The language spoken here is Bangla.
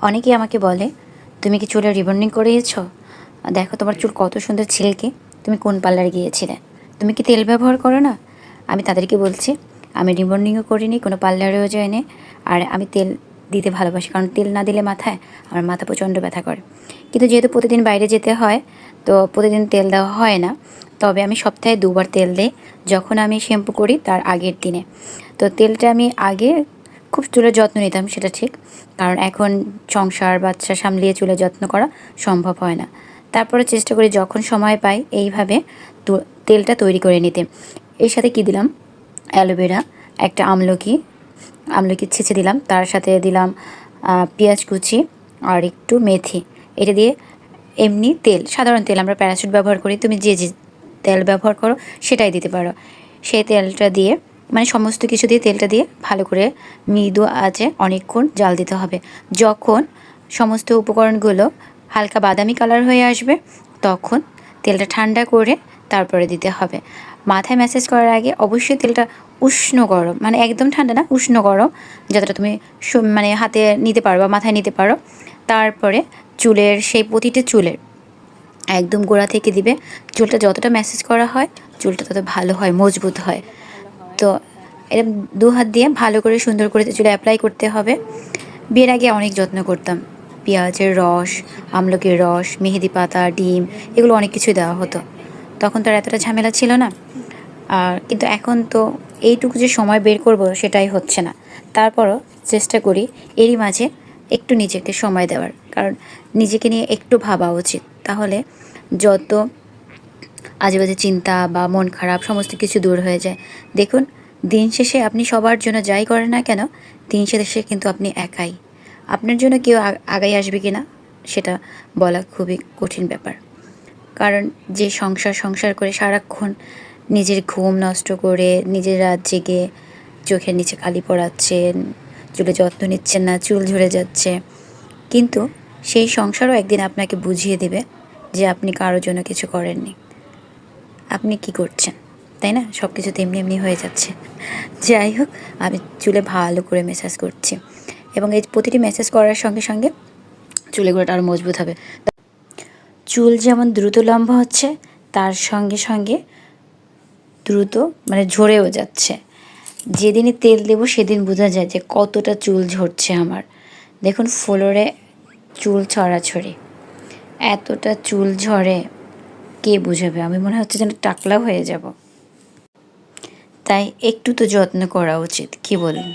অনেকেই আমাকে বলে, তুমি কি চুলে রিবন্ডিং করিয়েছ? দেখো তোমার চুল কত সুন্দর ছিলকে, তুমি কোন পার্লারে গিয়েছিলে? তুমি কি তেল ব্যবহার করো না? আমি তাদেরকে বলছি, আমি রিবন্ডিংও করিনি, কোনো পার্লারেও যাইনি। আর আমি তেল দিতে ভালোবাসি, কারণ তেল না দিলে মাথায় আমার মাথা প্রচণ্ড ব্যথা করে। কিন্তু যেহেতু প্রতিদিন বাইরে যেতে হয়, তো প্রতিদিন তেল দেওয়া হয় না। তবে আমি সপ্তাহে 2বার তেল দিই, যখন আমি শ্যাম্পু করি তার আগের দিনে। তো তেলটা আমি আগে খুব চুলের যত্ন নিতাম, সেটা ঠিক, কারণ এখন সংসার বাচ্চা সামলিয়ে চুলের যত্ন করা সম্ভব হয় না। তারপরে চেষ্টা করি যখন সময় পাই এইভাবে তেলটা তৈরি করে নিতে। এর সাথে কি দিলাম, অ্যালোভেরা, একটা আমলকি ছেঁচে দিলাম, তার সাথে দিলাম পেঁয়াজ কুচি আর একটু মেথি। এটা দিয়ে এমনি তেল, সাধারণ তেল, আমরা প্যারাশুট ব্যবহার করি, তুমি যে যে তেল ব্যবহার করো সেটাই দিতে পারো। সেই তেলটা দিয়ে, মানে সমস্ত কিছু দিয়ে তেলটা দিয়ে ভালো করে মৃদু আঁচে অনেকক্ষণ জাল দিতে হবে। যখন সমস্ত উপকরণগুলো হালকা বাদামি কালার হয়ে আসবে, তখন তেলটা ঠান্ডা করে তারপরে দিতে হবে। মাথায় ম্যাসাজ করার আগে অবশ্যই তেলটা উষ্ণ গরম, মানে একদম ঠান্ডা না, উষ্ণ গরম, যতটা তুমি মানে হাতে নিতে পারো বা মাথায় নিতে পারো। তারপরে চুলের সেই প্রতিটি চুলের একদম গোড়া থেকে দিবে। চুলটা যতটা ম্যাসাজ করা হয় চুলটা তত ভালো হয়, মজবুত হয়। তো এরকম 2 হাত দিয়ে ভালো করে সুন্দর করে চুলে অ্যাপ্লাই করতে হবে। বিয়ের আগে অনেক যত্ন করতাম, পেঁয়াজের রস, আমলকির রস, মেহেদি পাতা, ডিম, এগুলো অনেক কিছুই দেওয়া হতো। তখন তো আর এতটা ঝামেলা ছিল না। আর কিন্তু এখন তো এইটুকু যে সময় বের করব সেটাই হচ্ছে না। তারপরও চেষ্টা করি এরই মাঝে একটু নিজেকে সময় দেওয়ার, কারণ নিজেকে নিয়ে একটু ভাবা উচিত। তাহলে যত আজেবাজে চিন্তা বা মন খারাপ সমস্ত কিছু দূর হয়ে যায়। দেখুন, দিন শেষে আপনি সবার জন্য যাই করেন না কেন, দিন শেষে কিন্তু আপনি একাই। আপনার জন্য কেউ আগাই আসবে কি না সেটা বলা খুবই কঠিন ব্যাপার। কারণ যে সংসার করে সারাক্ষণ নিজের ঘুম নষ্ট করে, নিজের রাত জেগে চোখের নিচে কালি পড়াচ্ছেন, চুলে যত্ন নিচ্ছেন না, চুল ঝরে যাচ্ছে, কিন্তু সেই সংসারও একদিন আপনাকে বুঝিয়ে দেবে যে আপনি কারোর জন্য কিছু করেননি। আপনি কি করছেন, তাই না? সব কিছু তো এমনি এমনি হয়ে যাচ্ছে। যাই হোক, আমি চুলে ভালো করে ম্যাসাজ করছি, এবং এই প্রতিটি ম্যাসাজ করার সঙ্গে সঙ্গে চুলের গোড়াটা আরও মজবুত হবে। চুল যেমন দ্রুত লম্বা হচ্ছে, তার সঙ্গে সঙ্গে দ্রুত মানে ঝরেও যাচ্ছে। যেদিনই তেল দেবো সেদিন বোঝা যায় যে কতটা চুল ঝরছে আমার। দেখুন ফ্লোরে চুল ছড়াছড়ি, এতটা চুল ঝরে কে বুঝাবে? আমি মনে হচ্ছে যেন টাকলা হয়ে যাব। তাই একটু তো যত্ন করা উচিত, কি বলুন?